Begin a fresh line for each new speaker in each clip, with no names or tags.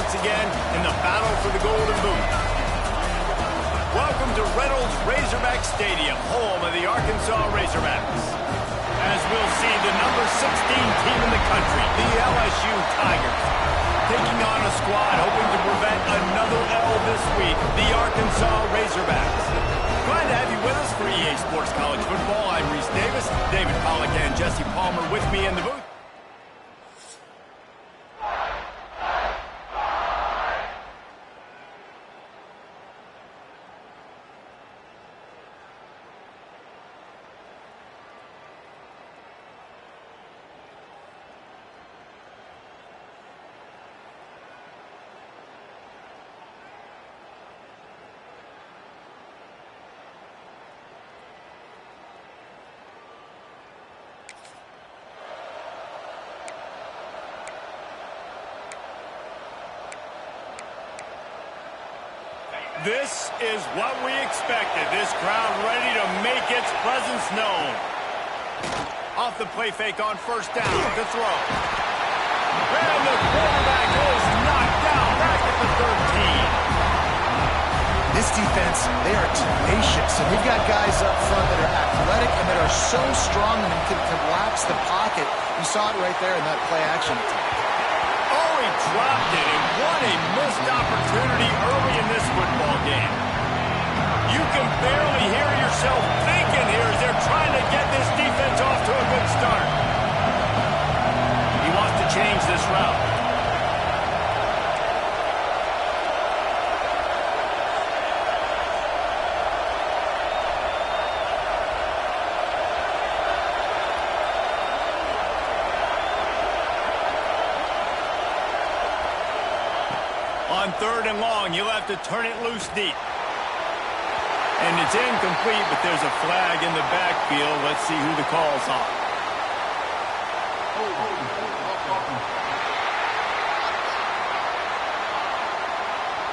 once again in the battle for the Golden Boot. Welcome to Reynolds Razorback Stadium, home of the Arkansas Razorbacks. As we'll see, the number 16 team in the country, the LSU Tigers, taking on a squad hoping to prevent another L this week, the Arkansas Razorbacks. Glad to have you with us for EA Sports College Football. I'm Reese Davis, David Pollack and Jesse Palmer with me in the booth. This is what we expected. This crowd ready to make its presence known. Off the play fake on first down to throw. And the quarterback is knocked down back at the 13.
This defense, they are tenacious. And we've got guys up front that are athletic and that are so strong and can collapse the pocket. You saw it right there in that play action attack.
Oh, he dropped it, and what a missed opportunity early in this football game. You can barely hear yourself thinking here as they're trying to get this defense off to a good start. He wants to change this route. On third and long, you'll have to turn it loose deep. And it's incomplete, but there's a flag in the backfield. Let's see who the call's on.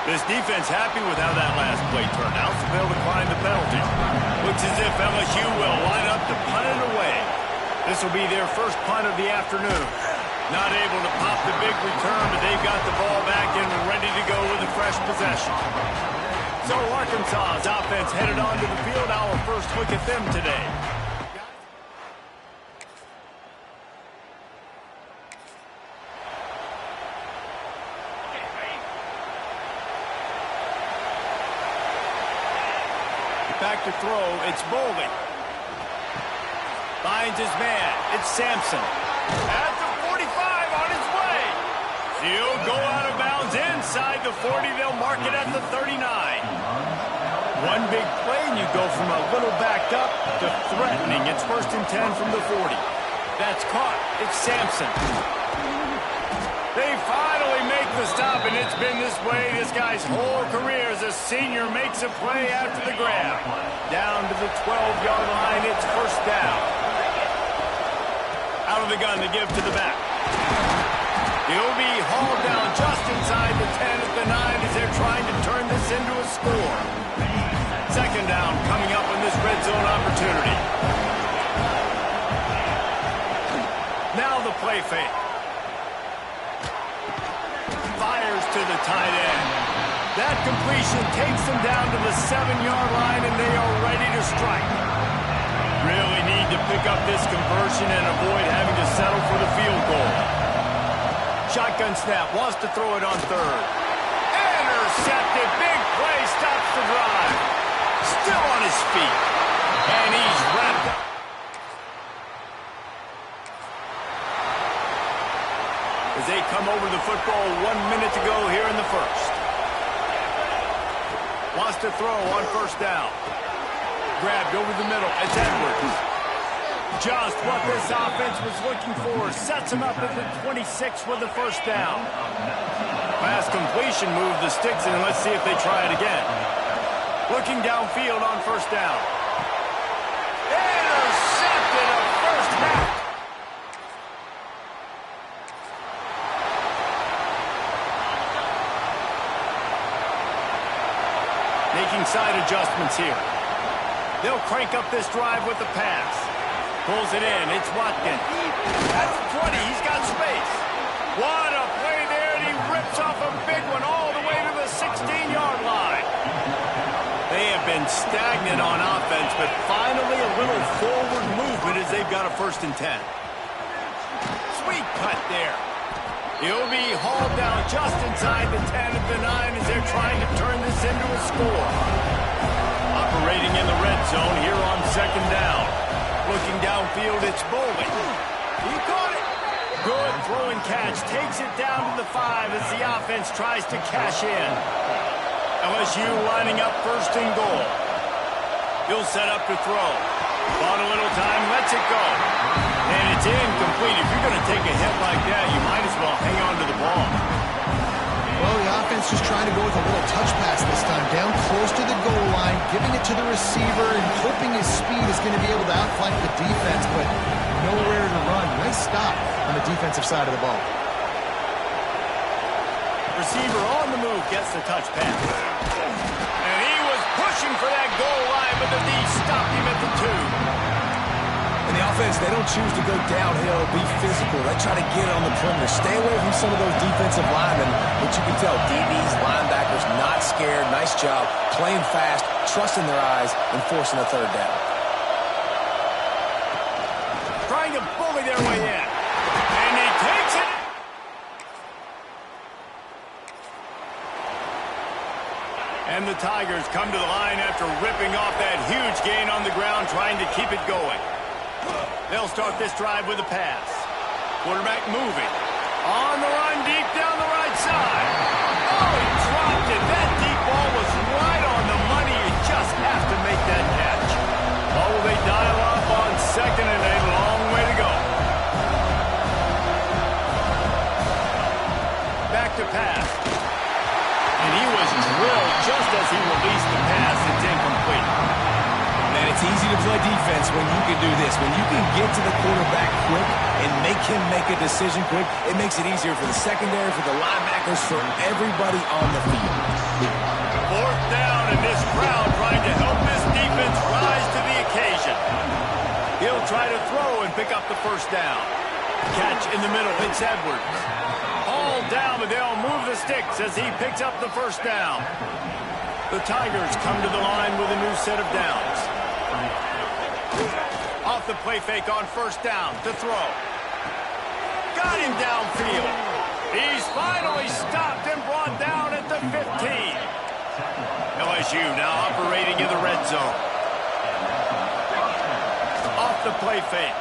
This defense happy with how that last play turned out, so they'll decline the penalty. Looks as if LSU will line up to punt it away. This will be their first punt of the afternoon. Not able to pop the big return, but they've got the ball back and ready to go with a fresh possession. So Arkansas's offense headed onto the field. Our first look at them today. Back to throw, it's Bowling. Finds his man, it's Sampson. At the 45 on his way. He'll go out of bounds inside the 40. They'll mark it at the 39. One big play and you go from a little backed up to threatening. It's 1st and 10 from the 40. That's caught. It's Sampson. They finally make the stop, and it's been this way this guy's whole career as a senior makes a play after the grab. Down to the 12-yard line, it's first down. Out of the gun to give to the back. He'll be hauled down just inside the 10 at the 9 as they're trying to turn this into a score. Second down coming up in this red zone opportunity. Now the play fake. Fires to the tight end. That completion takes them down to the 7-yard line, and they are ready to strike. Really need to pick up this conversion and avoid having to settle for the field goal. Shotgun snap, wants to throw it on third. Intercepted, big play, stops the drive. Still on his feet, and he's wrapped up. As they come over the football, 1 minute to go here in the first. Wants to throw on first down. Grabbed over the middle. It's Edwards. Just what this offense was looking for. Sets him up at the 26 with the first down. Pass completion, move the sticks, and let's see if they try it again. Looking downfield on first down. Intercepted a first half. Making side adjustments here. They'll crank up this drive with the pass. Pulls it in. It's Watkins. That's 20. He's got space. What a play there, and he rips off a big been stagnant on offense, but finally a little forward movement as they've got a 1st and 10. Sweet cut there. He'll be hauled down just inside the 10 of the 9 as they're trying to turn this into a score. Operating in the red zone here on 2nd down. Looking downfield, it's Bowling. He caught it. Good throw and catch. Takes it down to the 5 as the offense tries to cash in. LSU lining up 1st and goal. He'll set up to throw. Bought a little time, lets it go. And it's incomplete. If you're going to take a hit like that, you might as well hang on to the ball.
Well, the offense just trying to go with a little touch pass this time. Down close to the goal line, giving it to the receiver and hoping his speed is going to be able to outflank the defense, but nowhere to run. Nice stop on the defensive side of the ball.
Receiver on the move gets the touch pass. And he was pushing for that goal line, but the D stopped him at the 2.
And the offense, they don't choose to go downhill, be physical. They try to get it on the perimeter. Stay away from some of those defensive linemen, but you can tell DBs, linebackers, not scared. Nice job, playing fast, trusting their eyes, and forcing a 3rd down.
Trying to bully their way in. And he takes it. And the Tigers come to the line after ripping off that huge gain on the ground, trying to keep it going. They'll start this drive with a pass. Quarterback moving. On the run, deep down the right side. Oh, he dropped it. That deep ball was right on the money. You just have to make that catch. Oh, they dial up on 2nd and a long way to go. Back to pass. And he was drilled just as he released the pass. It's incomplete.
Man, it's easy to play defense when you can do this. When you can get to the quarterback quick and make him make a decision quick, it makes it easier for the secondary, for the linebackers, for everybody on the field.
4th down, and this crowd trying to help this defense rise to the occasion. He'll try to throw and pick up the 1st down. Catch in the middle, it's Edwards. All down, but they'll move the sticks as he picks up the 1st down. The Tigers come to the line with a new set of downs. Off the play fake on 1st down to throw. Got him downfield. He's finally stopped and brought down at the 15. LSU now operating in the red zone. Off the play fake.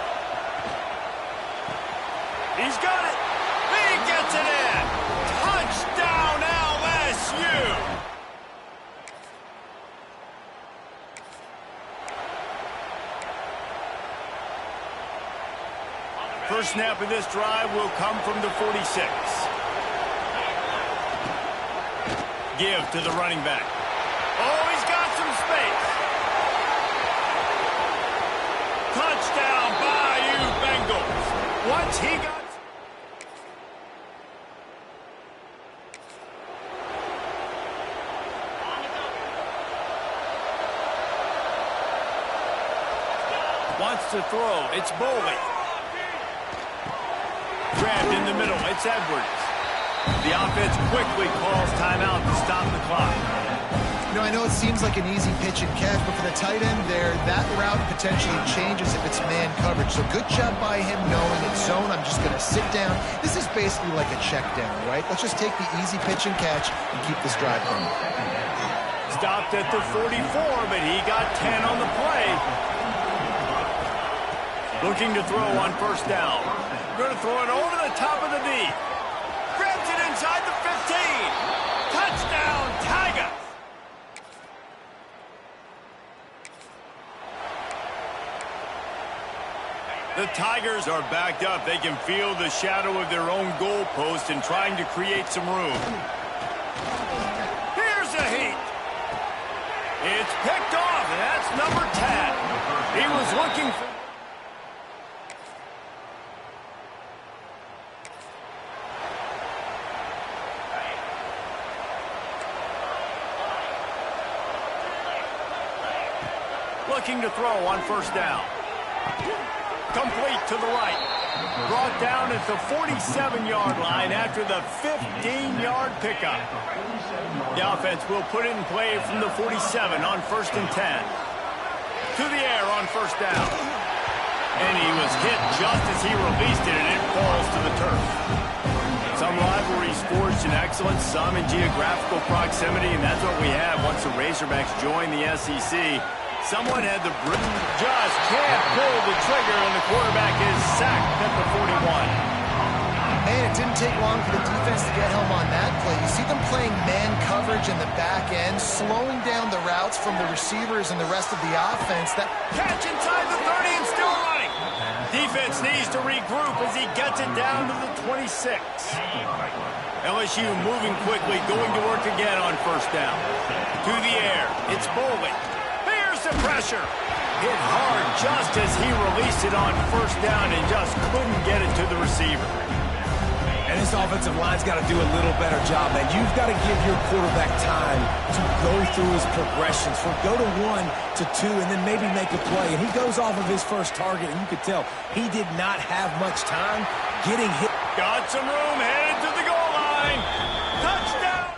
He's got it. He gets it in. Touchdown LSU. First snap of this drive will come from the 46. Give to the running back. Oh, he's got some space. Touchdown, Bayou Bengals. Once he got... Wants to throw. It's Bowling. Grabbed in the middle. It's Edwards. The offense quickly calls timeout to stop the clock.
You know, I know it seems like an easy pitch and catch, but for the tight end there, that route potentially changes if it's man coverage. So good job by him knowing it's zone. I'm just going to sit down. This is basically like a check down, right? Let's just take the easy pitch and catch and keep this drive going.
Stopped at the 44, but he got 10 on the play. Looking to throw on 1st down. Going to throw it over the top of the D. Grabs it inside the 15. Touchdown, Tigers. The Tigers are backed up. They can feel the shadow of their own goalpost and trying to create some room. Here's a heat. It's picked off, and that's number 10. He was looking for... Looking to throw on 1st down. Complete to the right. Brought down at the 47-yard line after the 15-yard pickup. The offense will put it in play from the 47 on 1st and 10. To the air on 1st down. And he was hit just as he released it, and it falls to the turf. Some rivalries forged in excellence, some in geographical proximity, and that's what we have once the Razorbacks join the SEC. Someone had the just can't pull the trigger, and the quarterback is sacked at the 41.
Man, it didn't take long for the defense to get home on that play. You see them playing man coverage in the back end, slowing down the routes from the receivers and the rest of the offense. That
catch inside the 30 and still running. Defense needs to regroup as he gets it down to the 26. LSU moving quickly, going to work again on 1st down. To the air, it's Bowling. Here's the pressure. Hit hard just as he released it on 1st down and just couldn't get it to the receiver.
And this offensive line's got to do a little better job, man. You've got to give your quarterback time to go through his progressions, from go to 1 to 2, and then maybe make a play. And he goes off of his first target, and you could tell he did not have much time getting hit.
Got some room, headed to the goal line. Touchdown!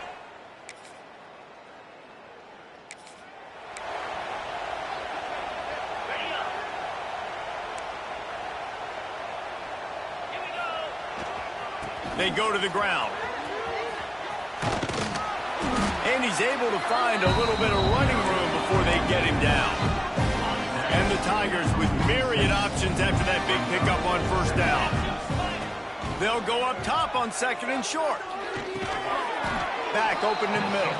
They go to the ground. And he's able to find a little bit of running room before they get him down. And the Tigers with myriad options after that big pickup on 1st down. They'll go up top on 2nd and short. Back open in the middle.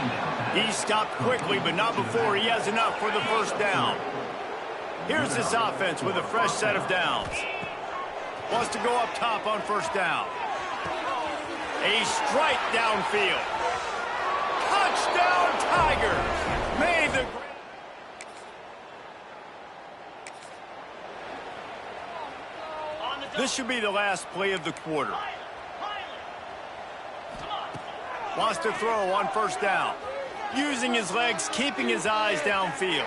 He stopped quickly, but not before he has enough for the 1st down. Here's this offense with a fresh set of downs. Wants to go up top on 1st down. A strike downfield. Touchdown, Tigers. Made the... This should be the last play of the quarter. Wants to throw on 1st down. Using his legs, keeping his eyes downfield.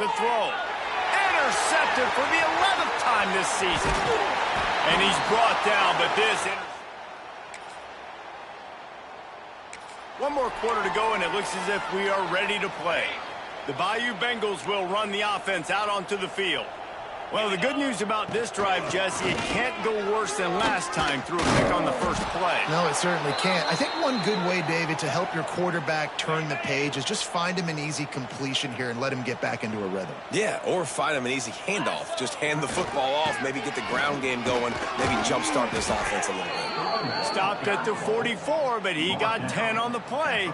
The throw. Intercepted for the 11th time this season. And he's brought down, but this... One more quarter to go, and it looks as if we are ready to play. The Bayou Bengals will run the offense out onto the field. Well, the good news about this drive, Jesse, it can't go worse than last time through a pick on the first play.
No, it certainly can't. I think one good way, David, to help your quarterback turn the page is just find him an easy completion here and let him get back into a rhythm.
Yeah, or find him an easy handoff. Just hand the football off, maybe get the ground game going, maybe jumpstart this offense a little bit.
Stopped at the 44, but he got 10 on the play.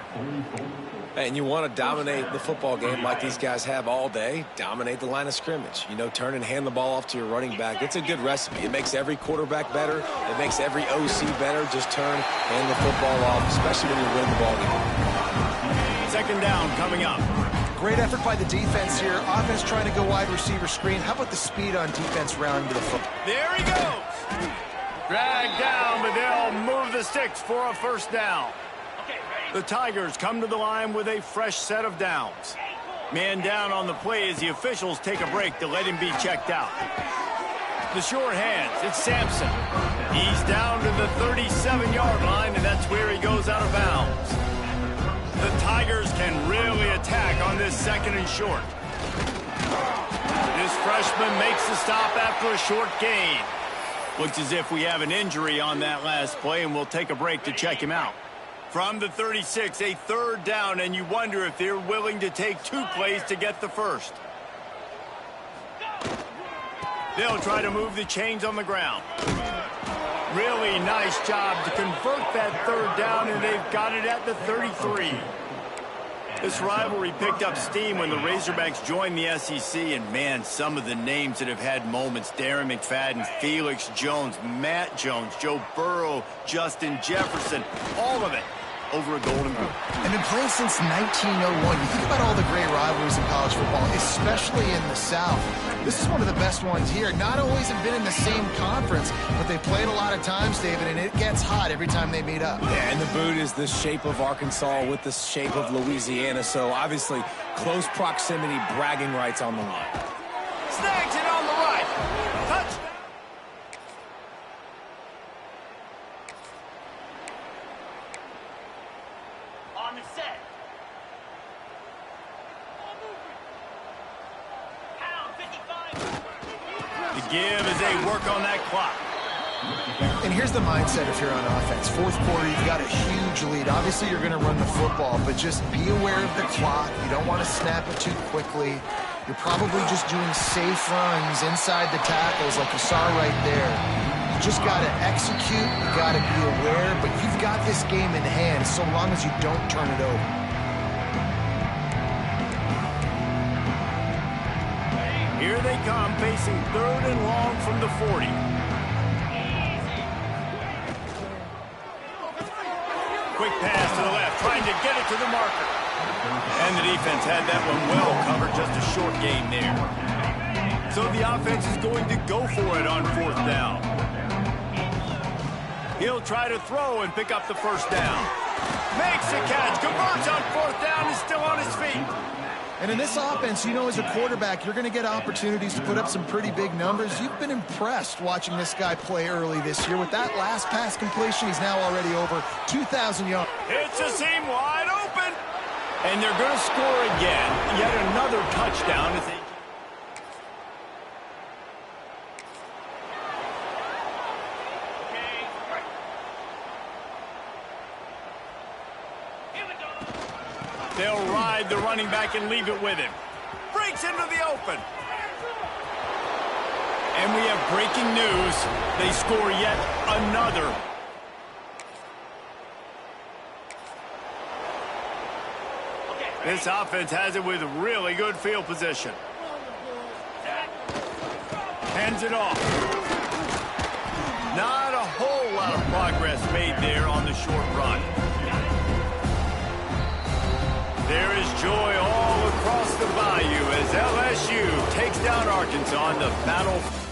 And you want to dominate the football game like these guys have all day, dominate the line of scrimmage. You know, turn and hand the ball off to your running back. It's a good recipe. It makes every quarterback better. It makes every OC better. Just turn, hand the football off, especially when you win the ball game.
2nd down coming up.
Great effort by the defense here. Offense trying to go wide receiver screen. How about the speed on defense rounding to the foot?
There he goes. Dragged down, but they'll move the sticks for a 1st down. The Tigers come to the line with a fresh set of downs. Man down on the play as the officials take a break to let him be checked out. The short hands, it's Sampson. He's down to the 37-yard line, and that's where he goes out of bounds. The Tigers can really attack on this 2nd and short. This freshman makes the stop after a short gain. Looks as if we have an injury on that last play, and we'll take a break to check him out. From the 36, a 3rd down, and you wonder if they're willing to take 2 plays to get the first. They'll try to move the chains on the ground. Really nice job to convert that 3rd down, and they've got it at the 33. This rivalry picked up steam when the Razorbacks joined the SEC, and man, some of the names that have had moments: Darren McFadden, Felix Jones, Matt Jones, Joe Burrow, Justin Jefferson, all of it over a Golden Boot.
And been playing since 1901. You think about all the great rivalries in college football, especially in the South. This is one of the best ones here. Not always have been in the same conference, but they played a lot of times, David, and it gets hot every time they meet up.
Yeah, and the boot is the shape of Arkansas with the shape of Louisiana, so obviously close proximity, bragging rights on the line.
Snags it on the right. Touchdown. The give as they work on that clock.
And here's the mindset if you're on offense. Fourth quarter, you've got a huge lead. Obviously, you're going to run the football, but just be aware of the clock. You don't want to snap it too quickly. You're probably just doing safe runs inside the tackles like you saw right there. You just got to execute. You got to be aware, but you've got this game in hand so long as you don't turn it over.
Here they come, facing 3rd and long from the 40. Quick pass to the left, trying to get it to the marker. And the defense had that one well covered, just a short gain there. So the offense is going to go for it on 4th down. He'll try to throw and pick up the first down. Makes the catch, converts on 4th down, is still on his feet.
And in this offense, you know, as a quarterback, you're going to get opportunities to put up some pretty big numbers. You've been impressed watching this guy play early this year. With that last pass completion, he's now already over 2,000 yards.
It's a seam wide open. And they're going to score again. Yet another touchdown as they... They'll ride the running back and leave it with him. Breaks into the open. And we have breaking news. They score yet another. This offense has it with really good field position. Hands it off. Not a whole lot of progress made there on the short run. There is joy all across the bayou as LSU takes down Arkansas on the battle.